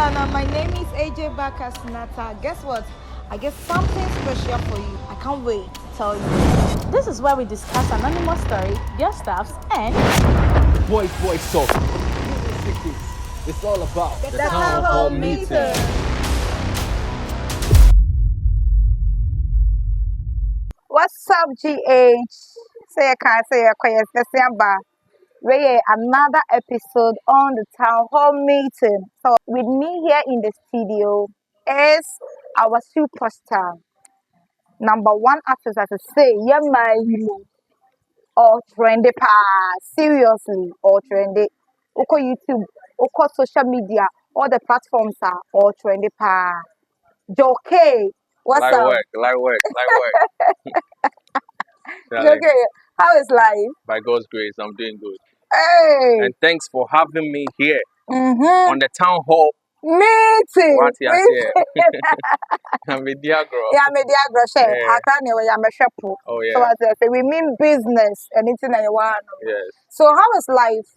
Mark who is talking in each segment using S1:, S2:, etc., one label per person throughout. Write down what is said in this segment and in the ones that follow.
S1: Ghana. My name is AJ Bakasinata. Guess what? I get something special for you. I can't wait to tell you.
S2: This is where we discuss anonymous story, guest staffs, and
S3: voice talk. Secrets. It's all about
S1: the town hall meeting.
S4: What's up, GH? Say a car, say a quiet, we another episode on the town hall meeting. So with me here in the studio is our superstar, number one artist, as I say, Yama, or trendy pa, seriously, or trendy. Oko YouTube, oko social media, all the platforms are all trendy pa. Joke, what's
S3: like
S4: up?
S3: work.
S4: Joke, how is life?
S3: By God's grace, I'm doing good.
S4: Hey.
S3: And thanks for having me here
S4: Mm-hmm.
S3: on the town hall
S4: Meeting.
S3: What you say? I'm a dear girl.
S4: Yeah, I'm a dear girl.
S3: Yeah.
S4: I can't know I'm a chef.
S3: Oh yeah.
S4: So as I say, we mean business and it's in a one.
S3: Yes.
S4: So how is life?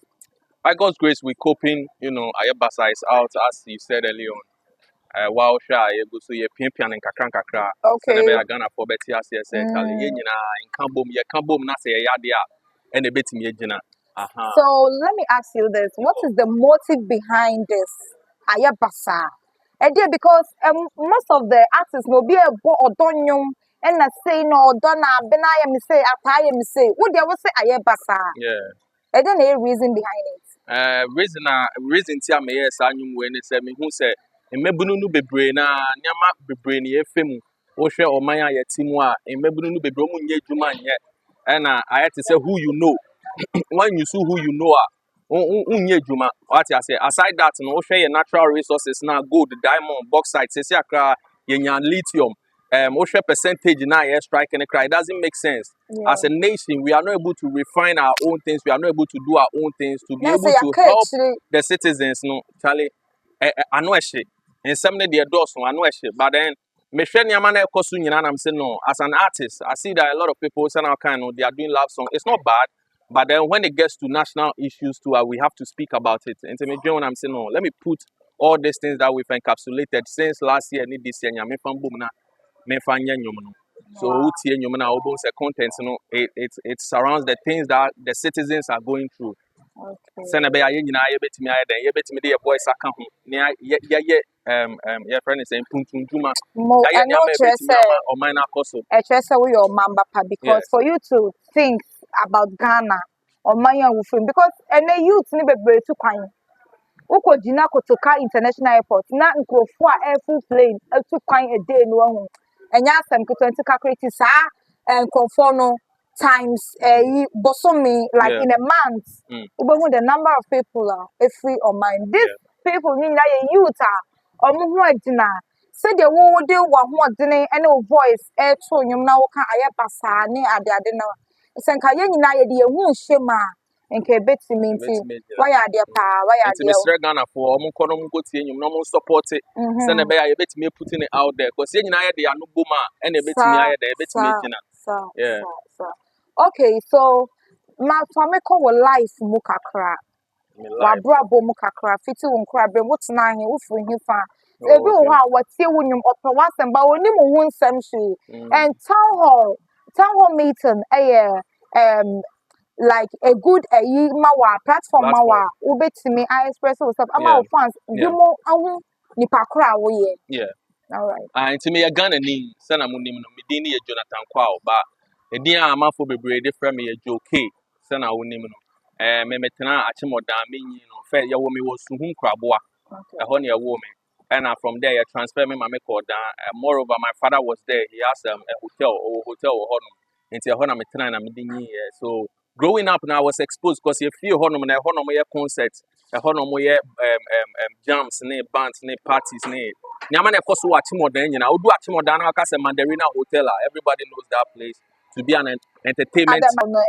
S3: By God's grace, we're coping. You know, Ayabasa is out, as you said earlier on. Wow, shy, you go so you pian and kakra.
S4: Okay.
S3: So the Ghana for Betty as you said, Charlie, in Kambom, Nasa Yadia, and a bit in Yajina.
S4: So let me ask you this: what is the motive behind this Ayabasa? And yeah, because most of the artists will be a bo or donyon and I say no donna benaya me say ataya me say what they will say Ayabasa.
S3: Yeah.
S4: And then a reason behind it.
S3: Reason tia me yes anyum we ne say me hu say mmebunu no bebre na nyama bebre ne efemu wo hwe oman ayetimu a mmebunu no bebre mu nye djuma nye na ayete say who you know when you see who you know unye djuma what I say aside that no wo hwe your natural resources na gold diamond bauxite say akra yenya lithium wo hwe percentage na ye strike and cry it doesn't make sense.
S4: Yeah.
S3: As a nation, we are not able to refine our own things. We are not able to do our own things to be
S4: Let's
S3: able
S4: say
S3: to
S4: a
S3: help
S4: coach,
S3: the citizens. No, Charlie, I know shit. And some of the doors, I know shit. But then, me share nyama na ekosu nyina na I'm saying no. As an artist, I see that a lot of people say now kind of they are doing love song. It's not bad, but then when it gets to national issues too, we have to speak about it. And to me, when I'm saying no, let me put all these things that we've encapsulated since last year, need this year, nyame fan boom na me fan nyom no. So utie nyom na obon say content no it surrounds the things that the citizens are going through.
S4: Okay.
S3: Send be aye nyina ye betimi aye den ye betimi de voice aka ho ne ye friend is saying puntun juma
S4: I know
S3: o man akoso
S4: we your mamba because
S3: yes.
S4: for you to think about Ghana or Maya Wufrim because any youth ni bebre to kwan. Uko jina kotoka international airport na nkrofo a airfull plane to kwan a day no ho. Enya asem ko 20 calculate sa nkrofo no times bosomi like in a month. Ubemu the number of people are free or mind. This people ni na youth omo ho adina say the wo de wa ho adine and voice to nyum na wo ka Ayabasa ne ade na senka ye nyina ye de hu hyema nke betimi nti why are there pa why are there
S3: Mr. Ghana for omo kono mo tie nyum no mo support it say na be ya betimi putting it out there because ye nyina ye de anu boma and betimi aye de betimi gina
S4: okay so ma fami ko wo life mu kakra wa brabo mu kakra fiti wo nkra be mo tena he wo fu hi fa ebi wo ha watie wo nyum opo wasem ba woni mo hu nsem hwe and town hall meeting like a good mawa platform mawa ubetimi I express yourself ama fans dimo ahu nipa kra wo ye all right
S3: nti me Ghana ni sana mo nim no me din ye Jonathan Kwao ba edin a amafo bebre de fra me ye Joke sana wo nim no me metena achimodan me nyi no fe ye wo me wo suhun kraboa ho ne ye wo me and from there you transfer me mama call down moreover my father was there he has a hotel ho no nti ho na metena na me din nyi so growing up now I was exposed because you feel ho no ye concert ho no ye jams ne bands ne parties ne nyama na ekoso achimodan nyina odu achimodan na aka say Mandarina Hotel everybody knows that place to be an entertainment no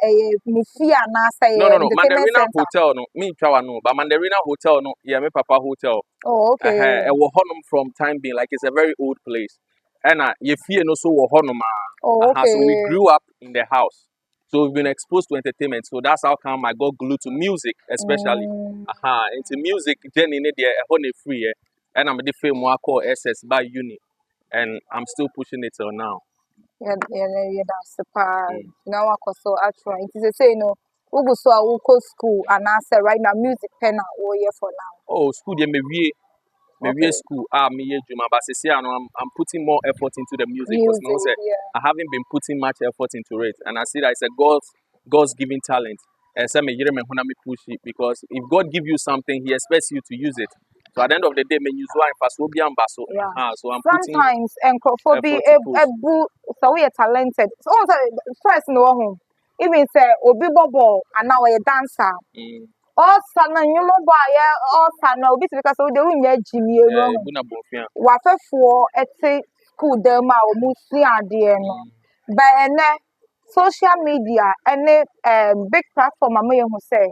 S3: Mandarina Hotel no me twa no but Mandarina Hotel no yeah me papa hotel
S4: okay
S3: e wo honum from time being like it's a very old place and ye fie no so wo honum so we grew up in the house. So we've been exposed to entertainment. So that's how come I got glued to music, especially. Into music, journey there, free. and I'm the fame I call SS by uni, and I'm still pushing it till now.
S4: Yeah, that's the part.
S3: Mm.
S4: Now I so actually, it is a say no. We go so I will go school and answer right now music pen all year for now.
S3: Oh, school they maybe
S4: Okay,
S3: school me juma but say I'm putting more effort into the music because now
S4: music,
S3: say
S4: yeah.
S3: I haven't been putting much effort into it, and I see that it's a God's given talent. And some me me push it because if God give you something, He expects you to use it. So at the end of the day, me use one for so be ambasso.
S4: Yeah.
S3: So I'm putting
S4: Sometimes encophobia
S3: effort to push.
S4: so we are talented. So first no home. Even say obi bobo and now a dancer.
S3: Mm.
S4: All sana nyumo boy all sana obi because we dey unya jimi enu ho.
S3: Buna bonfia.
S4: Wafefo ete school dem a omu si ade no.
S3: Mm.
S4: But ene social media ene big platform am you say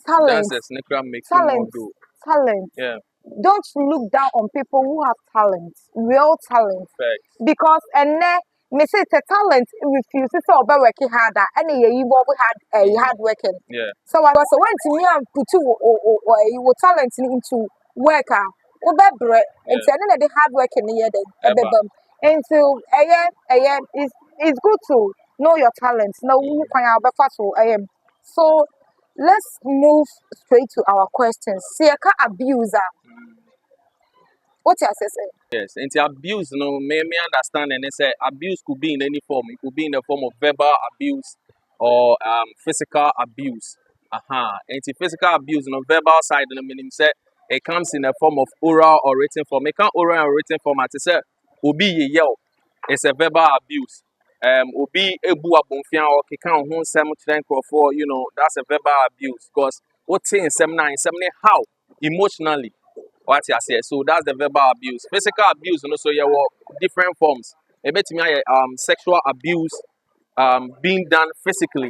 S4: talent
S3: Dancers, Nekra making more
S4: talent
S3: do.
S4: talent.
S3: Yeah,
S4: Don't look down on people who have talent, real talent.
S3: facts.
S4: Because and then me say the talent refuses to be working harder. And you had hard working.
S3: Yeah,
S4: So I was went to me and put you talent into worker. And
S3: yeah.
S4: so then the hard work in the year
S3: Ever.
S4: and so it's good to know your talents. Know who
S3: Mm.
S4: can I am. So let's move straight to our questions. See a abuser. What you say?
S3: Yes, and the abuse, me understand, and they say abuse could be in any form. It could be in the form of verbal abuse or physical abuse. And the physical abuse, verbal side, meaning say it comes in the form of oral or written form. It can't oral or written form. It say obi ye yell. It's a verbal abuse. Obi ebu abunfia or kikan hon sem for that's a verbal abuse because what's in sem how emotionally. What you say? So that's the verbal abuse. Physical abuse, so you have different forms. A bit me sexual abuse being done physically.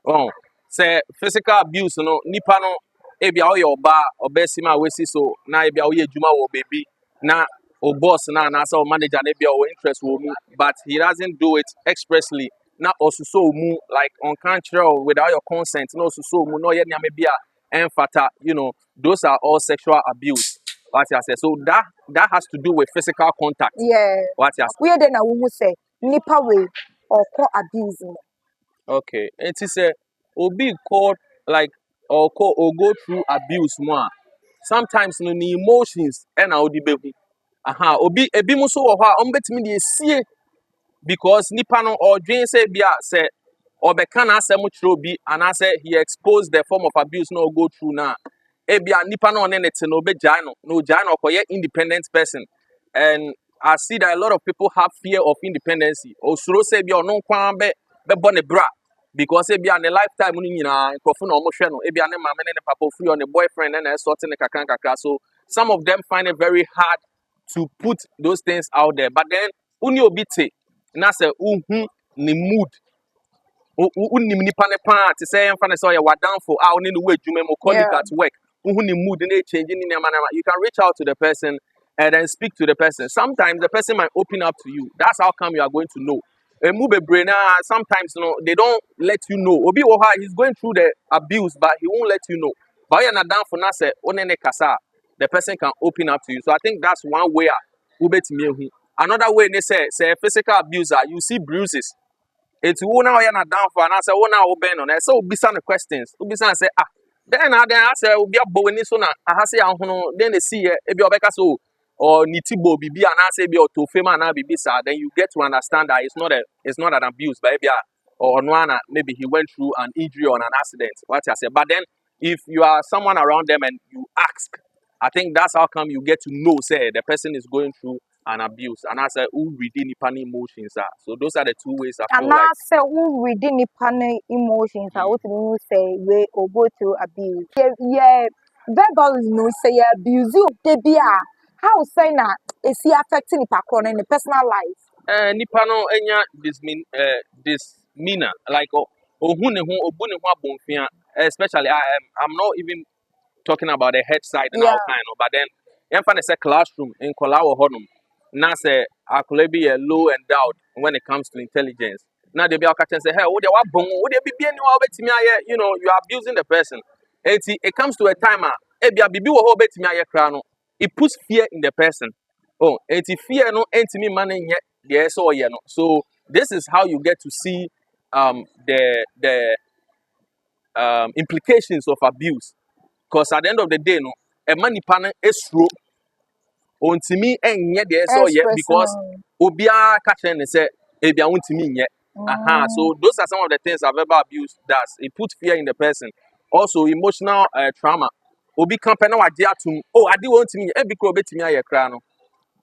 S3: Oh, say physical abuse, nipa no ebi a oye oba obesima wesi so na ebi a oye juma wo baby na o boss na say o manager na ebi a o interest wo mu but he doesn't do it expressly na osuso mu like on control without your consent na osuso mu no ye nyame bia emfata those are all sexual abuse what you say so that has to do with physical contact
S4: Yeah.
S3: what you
S4: We then I will say nipa way or call abusing.
S3: okay, and it's a obi called like or go through abuse more. Sometimes no the emotions and how the baby. Obi ebi mo so wo ha ombetimi de sie because nipa no or dream say bia say or can asem chiro bi and I say he exposed the form of abuse no go through now. Ebia nipa no ne te no be no jai no koye independent person and I see that a lot of people have fear of independency. Osuro say bia no kwan be born bra because ebia in the lifetime no nyina nkofo na omo hwe no ebia ne mama ne papa free on the boyfriend and sorting kakra so some of them find it very hard to put those things out there but then uni obi te na say uhu ni mood unim nipa ne pan te say emfa ne say you wadanfo a oni no wadwuma mo colleague
S4: Yeah.
S3: at work uhu ni mood na change ni nema you can reach out to the person and then speak to the person sometimes the person might open up to you that's how come you are going to know move a brain sometimes they don't let you know obi wo ha he's going through the abuse but he won't let you know but you na down for na say onene kasa the person can open up to you so I think that's one way ubetimi ehu another way they say physical abuser you see bruises. It's who now you're not down for, and I say, oh, now, Ben on. So, be some questions. To be some say, then I say, will be a bow in this one. I say, then they see if you're back so or Nitibo BB and I say, be to fame and I be sad. Then you get to understand that it's not an abuse, but maybe or one maybe he went through an injury or an accident. What I say, but then if you are someone around them and you ask, I think that's how come you get to know, say, the person is going through an abuse, and I say, who reading the emotions are. So those are the two ways I feel
S4: And
S3: like.
S4: I say who reading the panel emotions I would say we or go through abuse. Yeah, verbal is no say abuse you they be how say that is he affecting the background in the personal life?
S3: Nipa no enya this meaner like ohun ne ho obu ne ho abonfia especially I'm not even talking about the head side and
S4: Yeah.
S3: all kind of but then yemfa ne say classroom in kola wo honum na say akole be low endowed when it comes to intelligence now they be catch say hey wo de wa bon wo de bibie ni wa betimi aye you are abusing the person it comes to a time e bia bibi wo ho betimi aye kra no it puts fear in the person. Oh, and if fear no me money yet, yes or yeah no. So this is how you get to see the implications of abuse. Because at the end of the day, no, a money panel is true. On to me and yet yes or yet because
S4: Expressing.
S3: obia catching and say maybe I want to mean yet. So those are some of the things that verbal abuse does. It puts fear in the person. Also emotional trauma. Obi company wa dia tum. Oh, I do want to me every crow bet me a crown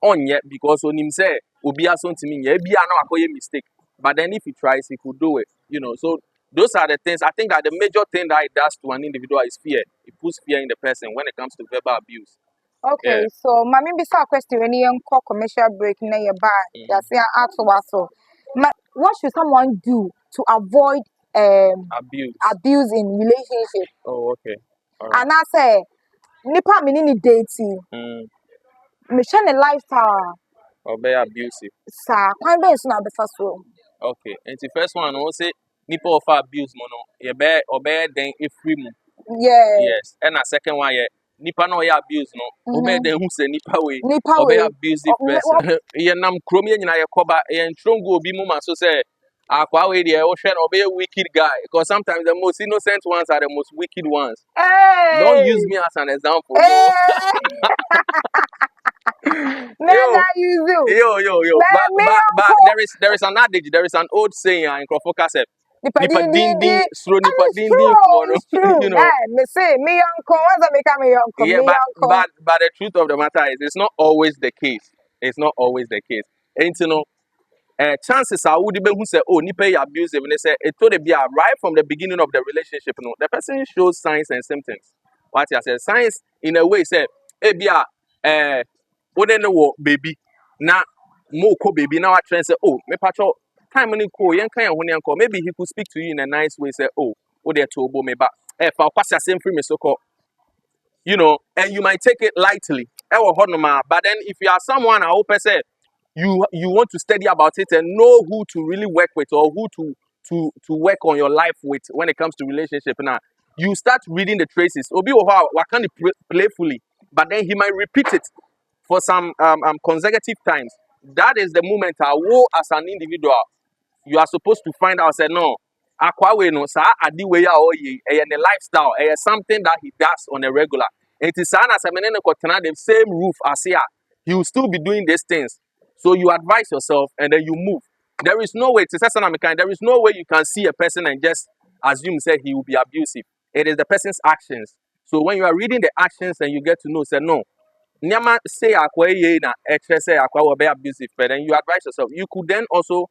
S3: on yet because on him say obi aso to me be a mistake. But then if he tries, he could do it. You know, so those are the things I think that the major thing that it does to an individual is fear. It puts fear in the person when it comes to verbal abuse.
S4: Okay,
S3: Yeah.
S4: so mami bisa question when you call commercial break na your bar. That's ya ask so. What should someone do to avoid
S3: Abuse.
S4: abuse in relationship?
S3: Oh, okay. All right.
S4: And I say nipa me ni dating. Me share the lifestyle
S3: Or be abusive.
S4: sa kwan be so na be fa so.
S3: Okay. And the first one, I will say, nipa of abuse, mono. You bear or bear then if free.
S4: Yeah.
S3: Yes. And a second one, yeah. Nipa no ya abuse no. Obey then who say nipa way.
S4: Nipa
S3: Obey
S4: we.
S3: abusive person. Ye nam kromie nyina ye koba ye ntrongo obi mu ma so say akwa we dey o hwe no obey wicked guy because sometimes the most innocent ones are the most wicked ones. Don't
S4: Hey.
S3: use me as an example.
S4: Hey.
S3: No.
S4: Never use you.
S3: Yo. But there is an adage, there is an old saying in Krofoka say
S4: Nipa
S3: nipa
S4: din.
S3: din stro nipa
S4: And it's
S3: din
S4: true.
S3: for no.
S4: It's true.
S3: You know.
S4: Hey, me say me uncle. What's become me uncle?
S3: Yeah,
S4: Me uncle.
S3: but the truth of the matter is it's not always the case. It's not always the case. And you know, chances are would be who say, oh, nipa you abusive, and they say it told be right from the beginning of the relationship. No, the person shows signs and symptoms. What I said, signs in a way say, eh, be wouldn't know baby. Now, more ko baby. Now I try and say, oh, me patcho time when you call, young kind of call. Maybe he could speak to you in a nice way. Say, oh, what they told me, but if I pass the same free me so called. You know, and you might take it lightly. But then if you are someone I hope I say you want to study about it and know who to really work with or who to work on your life with when it comes to relationship now, you start reading the traces. Obi can playfully, but then he might repeat it for some consecutive times. That is the moment I will as an individual you are supposed to find out say no akwawe no sa adi we ya oyi e the lifestyle something that he does on a regular it is an as the same roof as here he will still be doing these things so you advise yourself and then you move there is no way there is no way you can see a person and just assume say he will be abusive it is the person's actions so when you are reading the actions and you get to know say no Nyama say akwa ye na say akwa will be abusive, but then you advise yourself. You could then also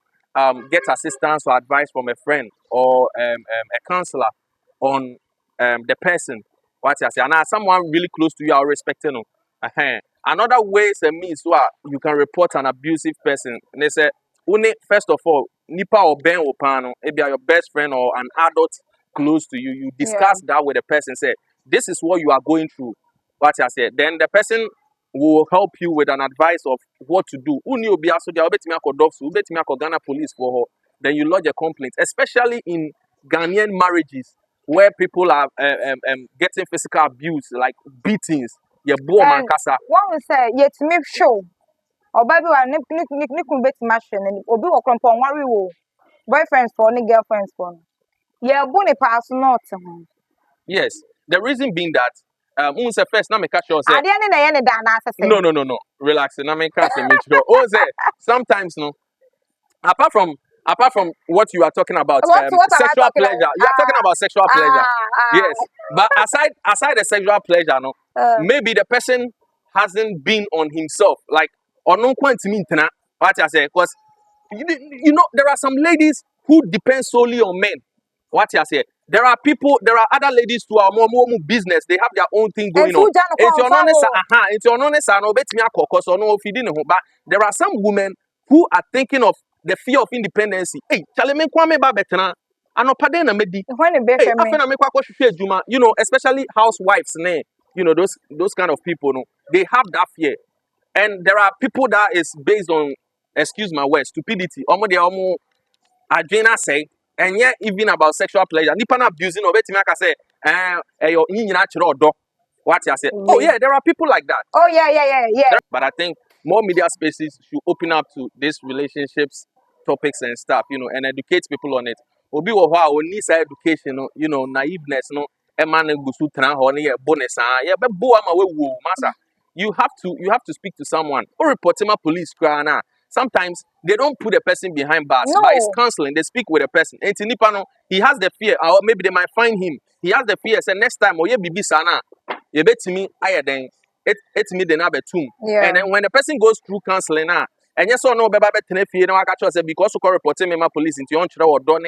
S3: get assistance or advice from a friend or a counselor on the person. What I say, and someone really close to you or respecting them. Another way is a means where you can report an abusive person. And they say, first of all, nipa or ben or pano, maybe your best friend or an adult close to you. You discuss that with the person. Say, this is what you are going through. What I said, then the person will help you with an advice of what to do. Uni obi aso dia obetimi akodofsu, obetimi Ghana police for her. Then you lodge a complaint, especially in Ghanaian marriages where people are getting physical abuse, like beatings. Yeah, boy man kasa.
S4: One will say, yet me show. Or baby, I nick bet machine and obi or crumpon worry wo. Boyfriends for any girlfriends for. Yeah, bonny pass not.
S3: Yes, the reason being that say first na me catch you say.
S4: I didn't know any dana.
S3: No. Relax. Na me catch me. Oh, say sometimes no. Apart from what you are talking about,
S4: What
S3: sexual pleasure. You are talking about sexual pleasure. Yes, but aside the sexual pleasure, no, maybe the person hasn't been on himself. Like, or no point to me, what I say, because you know there are some ladies who depend solely on men. What I say, there are other ladies who are more business. They have their own thing going on. It's your honest, no, bet me or no, if you didn't, but there are some women who are thinking of the fear of independence. Hey, challenge kwame ba betena. Ano pade na medi. Hey, afena me kwa hwehwe adwuma. You know, especially housewives, ne. You know, those kind of people, no. They have that fear. And there are people that is based on, excuse my word, stupidity. Omo de omo adwena say, and yet even about sexual pleasure. Nipa na abusing obetimi aka say, yo nyi nyina kire odo. What I say? Oh
S4: Really?
S3: yeah, there are people like that.
S4: Oh yeah.
S3: But I think more media spaces should open up to these relationships topics and stuff, and educate people on it. Obi wo hɔ a oni sa education no, naiveness no, e man go su tran ho ne bonus yeah, be bo ama we wo masa. You have to speak to someone. Or report him a police cry na. Sometimes they don't put the person behind bars, but it's
S4: No.
S3: counseling. They speak with the person. And nipa no, he has the fear, or maybe they might find him. He has the fear. Say next time, oh yeah, bibi sana, you bet me higher than it me the number two.
S4: Yeah.
S3: And then when the person goes through counseling now, and yes or no, baby, fear no, I catch say because you call reporting me my police into your or done.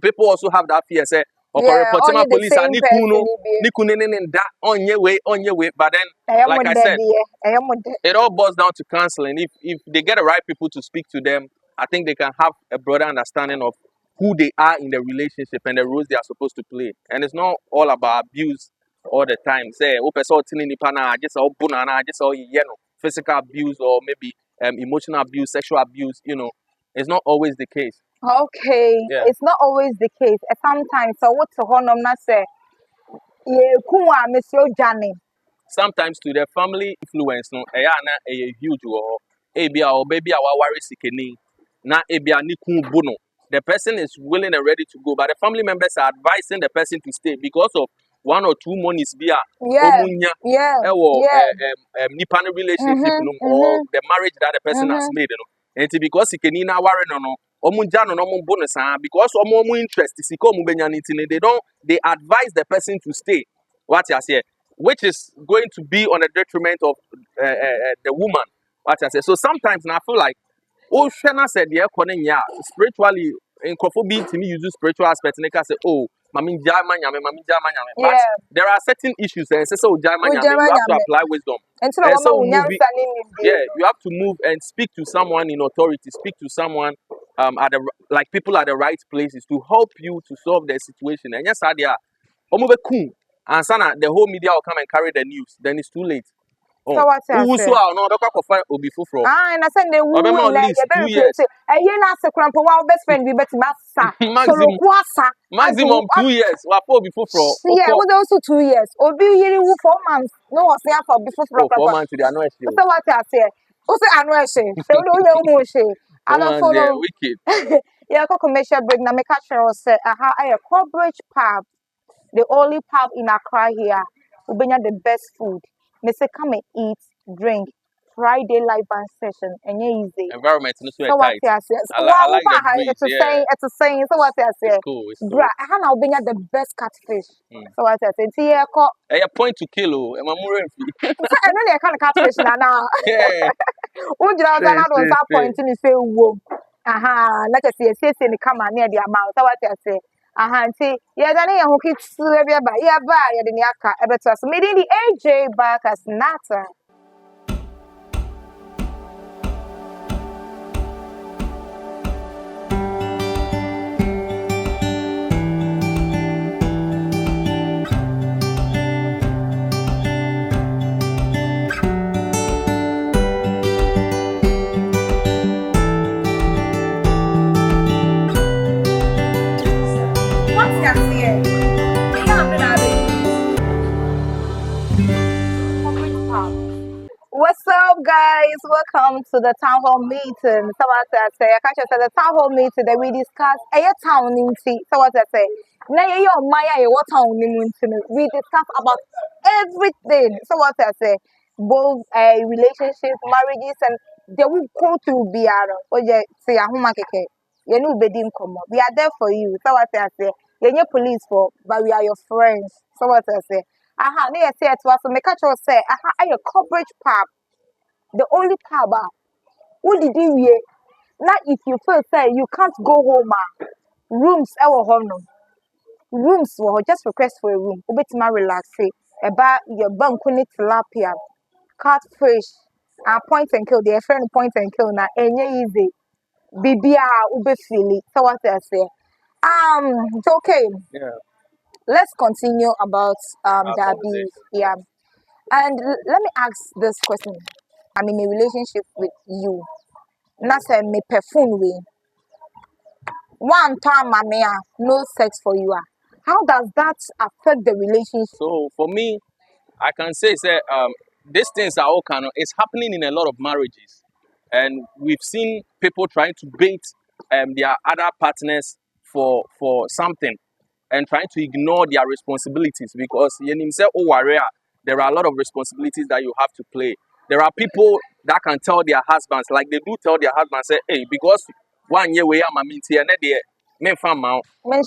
S3: People also have that fear. Say or
S4: Yeah.
S3: reporting my
S4: Only the
S3: police and
S4: same person.
S3: nikuno that on your way. But then,
S4: I am
S3: like
S4: with
S3: I
S4: that.
S3: said,
S4: I am with that.
S3: it all boils down to counseling. If they get the right people to speak to them, I think they can have a broader understanding of who they are in the relationship and the roles they are supposed to play. And it's not all about abuse all the time. Say, just physical abuse or maybe emotional abuse, sexual abuse. It's not always the case.
S4: Okay,
S3: Yeah.
S4: it's not always the case. Sometimes, so what's the honor? Not say, yeah, kuwa Monsieur Johnny.
S3: Sometimes to the family influence no na huge wo ebia o baby a waware sikeni na ebia ni kun bu no the person is willing and ready to go but the family members are advising the person to stay because of 1 or 2 monies bia
S4: Yeah,
S3: omunya
S4: yeah,
S3: ewo
S4: yeah.
S3: nipa no relationship
S4: Mhm,
S3: no or
S4: mhm,
S3: the marriage that the person has
S4: mhm.
S3: made no and because sikeni na ware no omunja no mo bu no saa because omo interest sika omu benya no they advise the person to stay what you say which is going to be on the detriment of the woman. What I say. So sometimes now I feel like, oh, Shana said, yeah, spiritually, in Kofobi to me, use spiritual aspects, and they can say, oh, mami jama nyame, mami jama nyame. But
S4: Yeah.
S3: there are certain issues, and say, so jama
S4: We
S3: nyame, you have to
S4: nyame.
S3: apply wisdom.
S4: Until a
S3: And
S4: woman
S3: so
S4: will nyam
S3: moving,
S4: standing in
S3: yeah,
S4: the
S3: you have to move and speak to someone in authority, speak to someone like people at the right places to help you to solve the situation. And yes, they are cool. And sana the whole media will come and carry the news. Then it's too late. Oh,
S4: So what I
S3: who
S4: say?
S3: so no be for obi fufro.
S4: And I said the
S3: Obema
S4: woman
S3: at
S4: like
S3: least
S4: you better
S3: 2 years.
S4: replace it. A year na se krampo wa best friend be better massa. So
S3: maximum
S4: lokwasa.
S3: maximum 2 years. Wa for obi fufro.
S4: Yeah,
S3: Oko
S4: was also 2 years. Obi yiri wu 4 months. No was there for before
S3: oh 4
S4: proper.
S3: months they are not
S4: So
S3: issue.
S4: what I say? Also anwese. So no you mo she.
S3: 4
S4: I don't
S3: months they are
S4: follow.
S3: wicked.
S4: Yeah, ko commercial break na make sure say aha a coverage pub. The only pub in Accra here. Ubenya the best food. Me say come and eat, drink. Friday live band session. And easy.
S3: Environment no so
S4: So what
S3: tight.
S4: I say?
S3: I
S4: Wow,
S3: like the breeze. Yeah.
S4: it's a saying. So what I
S3: It's
S4: say?
S3: cool. It's
S4: Bra,
S3: cool.
S4: I have been the best catfish.
S3: Mm.
S4: So what I say? See, yeah,
S3: A point to kill oh. Am more fee.
S4: so I know they kind of catfish now.
S3: Yeah.
S4: Who just
S3: Say
S4: was
S3: say
S4: that
S3: say.
S4: point in say whoa. Aha, let us say the camera near the amount. So what I say? Aha, see, yeah, then you hook it to every by yeah, by the Niaka, ever to us. Made in the AJ back as Nata. What's your fear? What's up, guys? Welcome to the town hall meeting. So what I say, I can't just say the town hall meeting that we discuss a town in tea. So what I say, now you Maya, what town in we discuss about everything. So what I say, both relationship, marriages, and they will go to be or you say a home you know bedim come up. We are there for you. So what I say, you're your police for, but we are your friends. So what I say. Aha, near say to us, make sure say, aha, I a coverage pub. The only pub, who did you hear? Now, if you feel say you can't go home, rooms, our home, rooms, or just request for a room, a bit more relax, about your bunk, tilapia, catfish, point and kill, their friend point and kill, now, any easy. Bibia, ube fili. So what I say? It's okay.
S3: Yeah.
S4: Let's continue about
S3: Our
S4: the abuse.
S3: conversation.
S4: Yeah. And let me ask this question. I'm in a relationship with you. Nasa me perfume we. One time, mamea, no sex for you. How does that affect the relationship?
S3: So for me, I can say these things are all kind of it's happening in a lot of marriages, and we've seen people trying to bait their other partners for something and trying to ignore their responsibilities because there are a lot of responsibilities that you have to play. There are people that can tell their husbands, like they do tell their husbands, say, hey, because 1 year we are men farm out,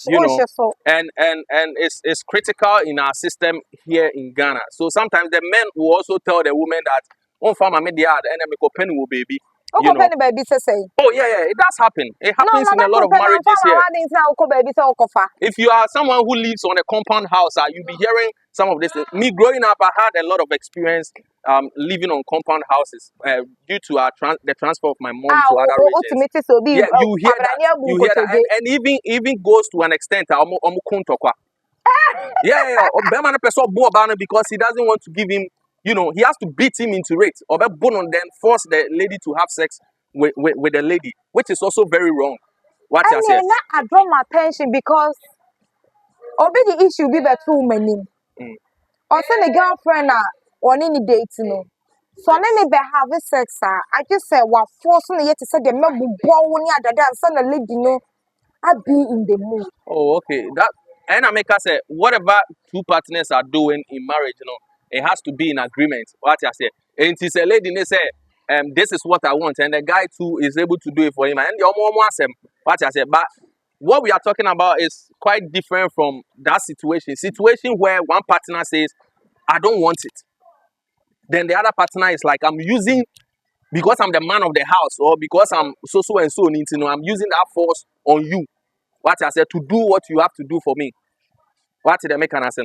S3: you know,
S4: so.
S3: and it's critical in our system here in Ghana. So sometimes the men will also tell the women that on farm and penny will baby. You know.
S4: Baby say.
S3: Oh yeah, it does happen. It
S4: No,
S3: happens in a lot of marriages here. If you are someone who lives on a compound house, you'll be hearing some of this. Me growing up, I had a lot of experience living on compound houses due to the transfer of my mom to other regions. Yeah, you hear that, and even goes to an extent. Yeah. Because he doesn't want to give him, he has to beat him into it, or then force the lady to have sex with the lady, which is also very wrong. What I said.
S4: I draw my attention because obi the issue be better many. Or send a girlfriend on any date, So any be have sex. I just say what forcing yet to say the member born near the send a lady I be in the mood.
S3: Oh, okay. And I make us say whatever two partners are doing in marriage, it has to be in agreement. What I say. And it's a lady they say, this is what I want, and the guy too is able to do it for him. And the what I say. But what we are talking about is quite different from that situation where one partner says, I don't want it. Then the other partner is like, I'm using, because I'm the man of the house, or because I'm so and so, I'm using that force on you. What I said, to do what you have to do for me. What did I make an answer?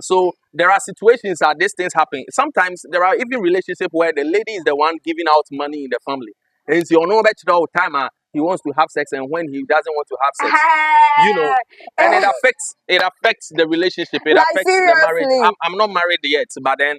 S3: So there are situations that these things happen. Sometimes there are even relationships where the lady is the one giving out money in the family. And it's your no better all time. He wants to have sex, and when he doesn't want to have sex, and it affects the relationship. It affects the marriage. I'm not married yet, but then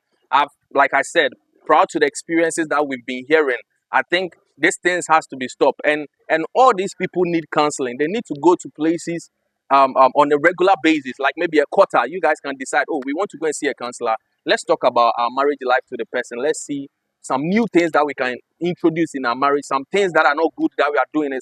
S3: like I said, proud to the experiences that we've been hearing. I think these things has to be stopped, and all these people need counseling. They need to go to places on a regular basis, like maybe a quarter. You guys can decide, oh, we want to go and see a counselor. Let's talk about our marriage life to the person. Let's see some new things that we can introduce in our marriage, some things that are not good that we are doing.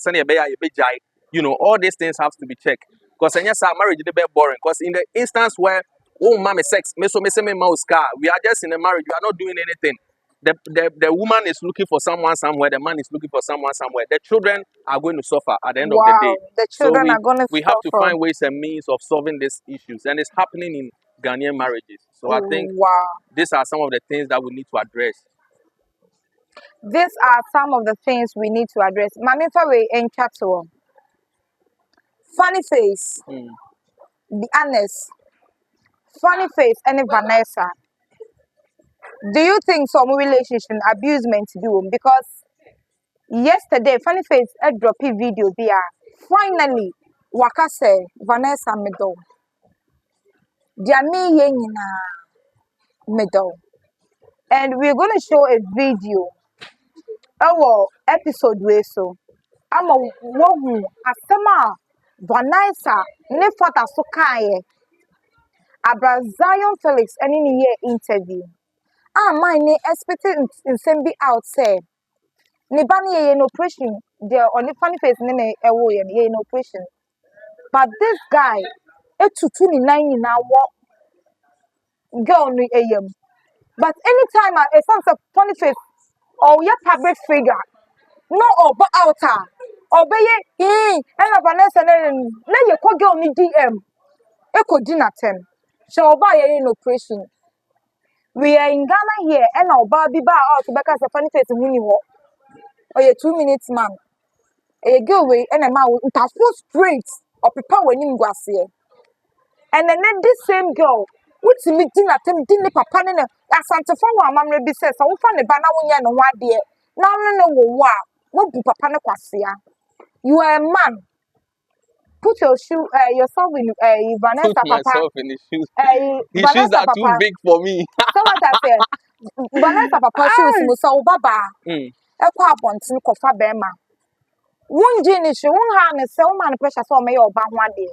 S3: All these things have to be checked. Because our marriage is very boring. Because in the instance where mama sex, we are just in a marriage, we are not doing anything. The woman is looking for someone somewhere, the man is looking for someone somewhere. The children are going to suffer at the end of the day.
S4: The children are going to
S3: we have to find ways and means of solving these issues. And it's happening in Ghanaian marriages. So I think these are some of the things that we need to address.
S4: These are some of the things we need to address. Mami Fawe and Chato. Funny face. Be honest. Funny face and Vanessa. Do you think some relationship abusement do? Because yesterday, Funny Face dropped a video there. Finally, Waka say Vanessa middle. Jami yena middle. And we're gonna show a video. Our episode way so. I'm a woman asema Vanessa ne fata so kaye. Abra Zion Felix any year interview. My ne expected in send be out say. Ne bani ye no operation. There on the Funny Face ne ewo ye no operation. But this guy, 29 in our girl no am. But anytime I sounds a Funny Face or your public figure, no over outer, obey and Vanessa and you could go on DM. Echo dinner 10. Shall buy an operation. We are in Ghana here and our Barbie bar out because a Funny Face winning walk. Or a 2 minutes man. A girl way and a man with a full straight or prepare when you go here. And then this same girl, which meeting at him didn't papa and a Santa Fa, Mamma be says, I will find a banana and one dear. Now, no, what do papa Quasia? You are a man. Put your yourself in Vanessa
S3: Put
S4: papa.
S3: myself in his shoes. His
S4: Vanessa
S3: shoes are too
S4: papa.
S3: big for me.
S4: So what I said, Vanessa papa shoes, so baba. A quap on Tinkofa Bema. One genius, one harness, so man pressure for me or one day.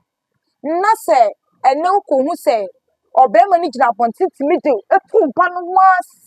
S4: No, say, and no who say, or Bemani Jabonti to me do a poor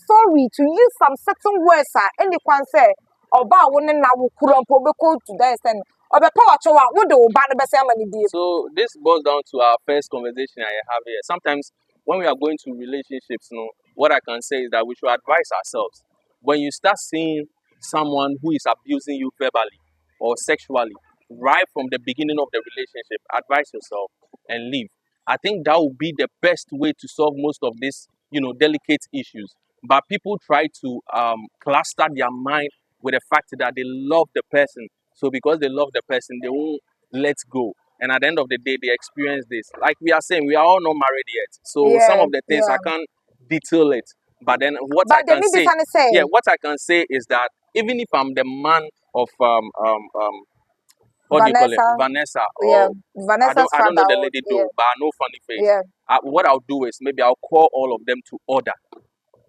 S4: sorry to use some certain words, any one say, or bow one and now Kurumpo to dance and or the power to what do Banabas.
S3: So this boils down to our first conversation I have here. Sometimes when we are going to relationships, what I can say is that we should advise ourselves. When you start seeing someone who is abusing you verbally or sexually right from the beginning of the relationship, advise yourself and leave. I think that would be the best way to solve most of these, delicate issues. But people try to cluster their mind with the fact that they love the person. So because they love the person, they won't let go. And at the end of the day, they experience this. Like we are saying, we are all not married yet. So some of the things I can't detail it. But then what I can say, what I can say is that even if I'm the man of what do you call it, Vanessa, or I don't know the lady but I know funny face. What I'll do is maybe I'll call all of them to order.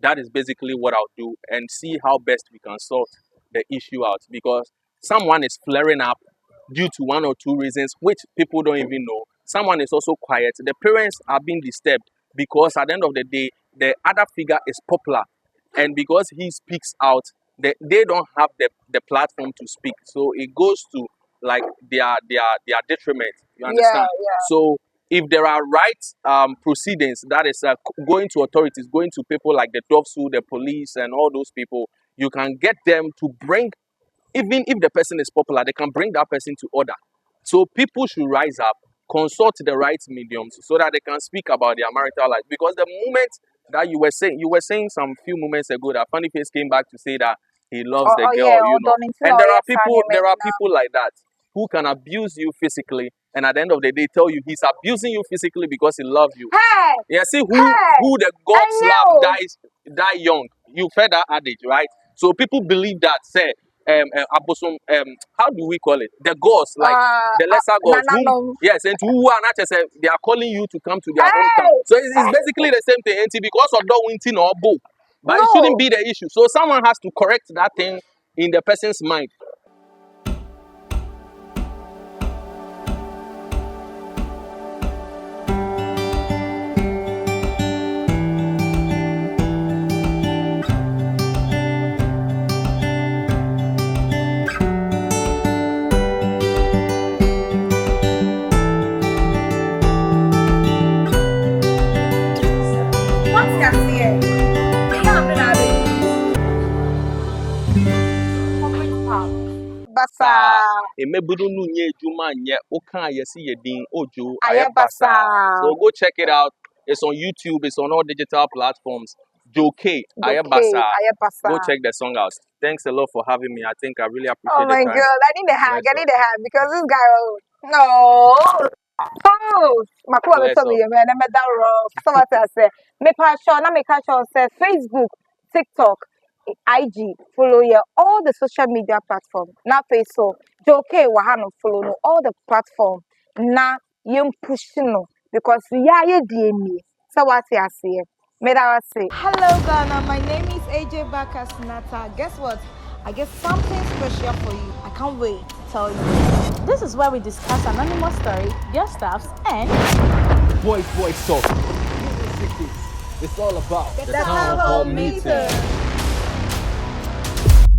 S3: That is basically what I'll do and see how best we can sort the issue out, because someone is flaring up due to one or two reasons which people don't even know. Someone is also quiet. The parents are being disturbed because at the end of the day, the other figure is popular, and because he speaks out, they don't have the platform to speak. So it goes to like their detriment. You understand? So if there are right proceedings, that is going to authorities, going to people like the DOFSU, the police, and all those people, you can get them to bring, even if the person is popular, they can bring that person to order. So people should rise up, consult the right mediums so that they can speak about their marital life. Because the moment that you were saying some few moments ago that Funny Face came back to say that he loves the girl, and there are people like that who can abuse you physically, and at the end of the day tell you he's abusing you physically because he loves you. See who the God's love die young. You've heard that adage, right? So people believe that, say, how do we call it? The gods, like the lesser gods. And who are not just they are calling you to come to their hometown. So it's basically the same thing. And because of the winting or both, but it shouldn't be the issue. So someone has to correct that thing in the person's mind. So go check it out. It's on YouTube. It's on all digital platforms. Joke Ayabasa. Go check the song out. Thanks a lot for having me. I think I really appreciate it.
S4: Oh my God, I need a hug. I need a hug because this guy. No. Oh, my poor told me, man. I'm that rough. So what I say? Me catch on say Facebook, TikTok, IG, follow you all the social media platforms. Now Facebook, Joke Wahano follow no all the platforms. Now you pushing no because we are your DNA. So what I say?
S1: Hello Ghana, my name is AJ Bakasinata. Guess what? I get something special for you. I can't wait to tell you.
S2: This is where we discuss anonymous story, guest stars, and
S5: voice talk. It's all about
S1: the townhall meter.